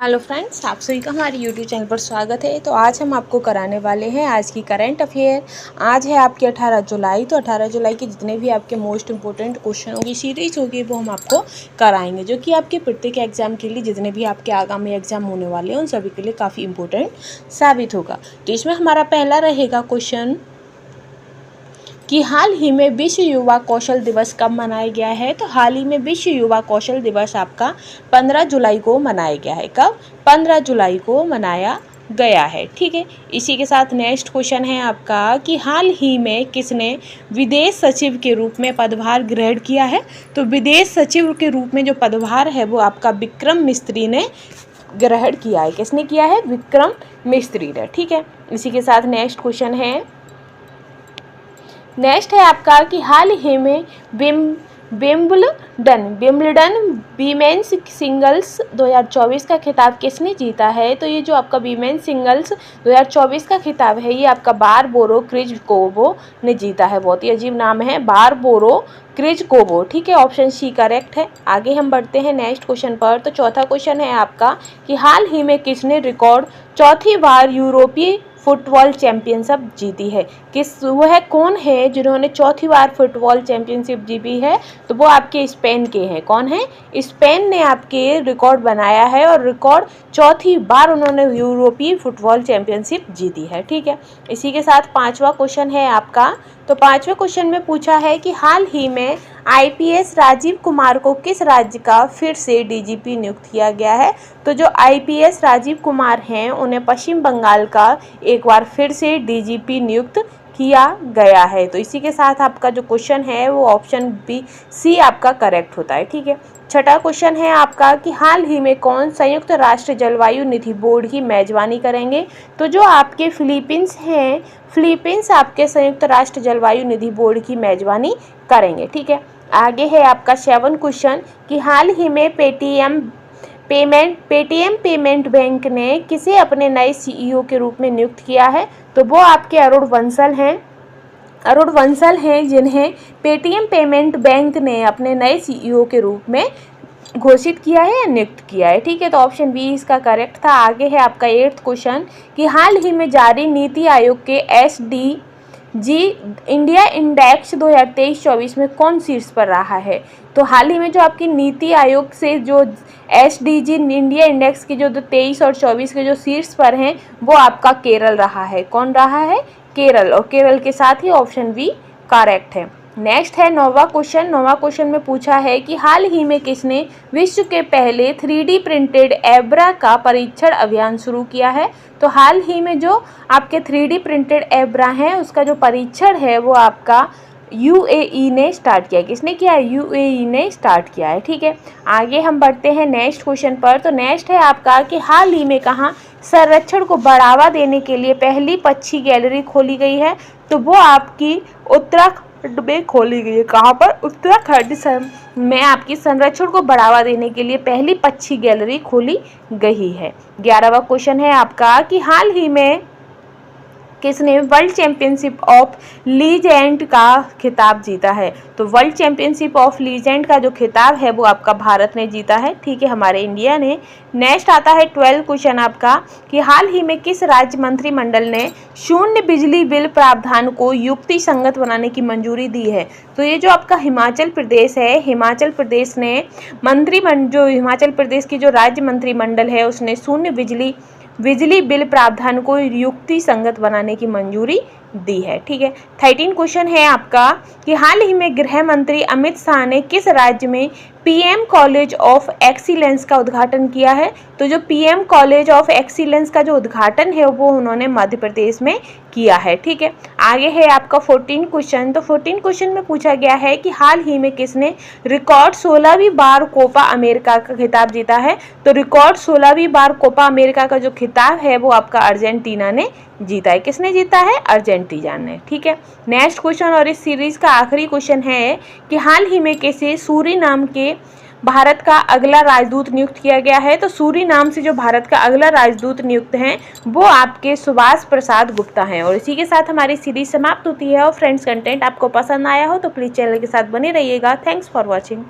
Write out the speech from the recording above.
Hello friends, आप सभी का हमारे यूट्यूब चैनल पर स्वागत है। तो आज हम आपको कराने वाले हैं आज की करंट अफेयर। आज है आपकी 18 जुलाई। तो 18 जुलाई के जितने भी आपके मोस्ट इंपॉर्टेंट क्वेश्चनों की सीरीज होगी वो हम आपको कराएंगे, जो कि आपके प्रत्येक एग्जाम के लिए, जितने भी आपके आगामी एग्जाम होने वाले हैं उन सभी के लिए काफ़ी इंपॉर्टेंट साबित होगा। तो इसमें हमारा पहला रहेगा क्वेश्चन कि हाल ही में विश्व युवा कौशल दिवस कब मनाया गया है। तो हाल ही में विश्व युवा कौशल दिवस आपका 15 जुलाई को मनाया गया है। कब? 15 जुलाई को मनाया गया है। ठीक है, इसी के साथ नेक्स्ट क्वेश्चन है आपका कि हाल ही में किसने विदेश सचिव के रूप में पदभार ग्रहण किया है। तो विदेश सचिव के रूप में जो पदभार है वो आपका विक्रम मिस्त्री ने ग्रहण किया है। किसने किया है? विक्रम मिस्त्री ने। ठीक है, इसी के साथ नेक्स्ट क्वेश्चन है आपका कि हाल ही में विम्बलडन वीमेंस सिंगल्स 2024 का खिताब किसने जीता है। तो ये जो आपका वीमेंस सिंगल्स 2024 का खिताब है ये आपका बारबोरो क्रिजकोवो ने जीता है। बहुत ही अजीब नाम है, बारबोरो क्रिजकोवो। ठीक है, ऑप्शन सी करेक्ट है। आगे हम बढ़ते हैं नेक्स्ट क्वेश्चन पर। तो चौथा क्वेश्चन है आपका कि हाल ही में किसने रिकॉर्ड चौथी बार यूरोपीय फुटबॉल चैंपियनशिप जीती है। वह कौन है जिन्होंने चौथी बार फुटबॉल चैंपियनशिप जीती है। तो वो आपके स्पेन के हैं। कौन है? स्पेन ने आपके रिकॉर्ड बनाया है और रिकॉर्ड चौथी बार उन्होंने यूरोपीय फुटबॉल चैंपियनशिप जीती है। ठीक है, इसी के साथ पांचवा क्वेश्चन है आपका। तो पांचवें क्वेश्चन में पूछा है कि हाल ही में आईपीएस राजीव कुमार को किस राज्य का फिर से डीजीपी नियुक्त किया गया है। तो जो आईपीएस राजीव कुमार हैं उन्हें पश्चिम बंगाल का एक बार फिर से डीजीपी नियुक्त किया गया है। तो इसी के साथ आपका जो क्वेश्चन है वो ऑप्शन बी सी आपका करेक्ट होता है। ठीक है, छठा क्वेश्चन है आपका कि हाल ही में कौन संयुक्त राष्ट्र जलवायु निधि बोर्ड की मेजबानी करेंगे। तो जो आपके फिलीपींस हैं, फिलीपींस आपके संयुक्त राष्ट्र जलवायु निधि बोर्ड की मेजबानी करेंगे। ठीक है, आगे है आपका 7 क्वेश्चन कि हाल ही में पेटीएम पेमेंट बैंक ने किसे अपने नए सीईओ के रूप में नियुक्त किया है। तो वो आपके अरुण बंसल हैं जिन्हें पेटीएम पेमेंट बैंक ने अपने नए सीईओ के रूप में घोषित किया है या नियुक्त किया है। ठीक है, तो ऑप्शन बी इसका करेक्ट था। आगे है आपका 8th क्वेश्चन कि हाल ही में जारी नीति आयोग के एसडीजी इंडिया इंडेक्स 2023-24 में कौन शीर्ष पर रहा है। तो हाल ही में जो आपकी नीति आयोग से जो एसडीजी इंडिया इंडेक्स के जो 23 और 24 के जो शीर्ष पर हैं वो आपका केरल रहा है। कौन रहा है? केरल। और केरल के साथ ही ऑप्शन बी करेक्ट है। नेक्स्ट है 9वां क्वेश्चन। 9वां क्वेश्चन में पूछा है कि हाल ही में किसने विश्व के पहले 3D प्रिंटेड एब्रा का परीक्षण अभियान शुरू किया है। तो हाल ही में जो आपके 3D प्रिंटेड एब्रा हैं उसका जो परीक्षण है वो आपका यूएई ने स्टार्ट किया है। किसने किया है? यूएई ने स्टार्ट किया है। ठीक है, आगे हम बढ़ते हैं नेक्स्ट क्वेश्चन पर। तो नेक्स्ट है आपका कि हाल ही में कहाँ संरक्षण को बढ़ावा देने के लिए पहली पक्षी गैलरी खोली गई है। तो वो आपकी उत्तराखंड में खोली गई है। कहाँ पर? उत्तराखंड में आपकी संरक्षण को बढ़ावा देने के लिए पहली पक्षी गैलरी खोली गई है। 11वां क्वेश्चन है आपका कि हाल ही में किसने वर्ल्ड चैंपियनशिप ऑफ लीजेंड का खिताब जीता है। तो वर्ल्ड चैंपियनशिप ऑफ लीजेंड का जो खिताब है वो आपका भारत ने जीता है। ठीक है, हमारे इंडिया ने। नेक्स्ट आता है 12 क्वेश्चन आपका कि हाल ही में किस राज्य मंत्रिमंडल ने शून्य बिजली बिल प्रावधान को युक्ति संगत बनाने की मंजूरी दी है। तो ये जो आपका हिमाचल प्रदेश है, हिमाचल प्रदेश ने जो हिमाचल प्रदेश की जो राज्य मंत्रिमंडल है उसने शून्य बिजली बिल प्रावधान को युक्ति संगत बनाने की मंजूरी दी है। ठीक है, 13 क्वेश्चन है आपका कि हाल ही में गृह मंत्री अमित शाह ने किस राज्य में पीएम कॉलेज ऑफ एक्सीलेंस का उद्घाटन किया है। तो जो पीएम कॉलेज ऑफ एक्सीलेंस का जो उद्घाटन है वो उन्होंने मध्य प्रदेश में किया है। ठीक है, आगे है आपका 14 क्वेश्चन। तो 14 क्वेश्चन में पूछा गया है कि हाल ही में किसने रिकॉर्ड 16वीं बार कोपा अमेरिका का खिताब जीता है। तो रिकॉर्ड 16वीं बार कोपा अमेरिका का जो खिताब है वो आपका अर्जेंटीना ने जीता है। किसने जीता है? अर्जेंटीना ने। ठीक है, नेक्स्ट क्वेश्चन और इस सीरीज का आखिरी क्वेश्चन है कि हाल ही में किसे सूरीनाम के भारत का अगला राजदूत नियुक्त किया गया है। तो सूरीनाम से जो भारत का अगला राजदूत नियुक्त हैं वो आपके सुभाष प्रसाद गुप्ता हैं। और इसी के साथ हमारी सीरीज समाप्त होती है। और फ्रेंड्स, कंटेंट आपको पसंद आया हो तो प्लीज़ चैनल के साथ बने रहिएगा। Thanks for watching.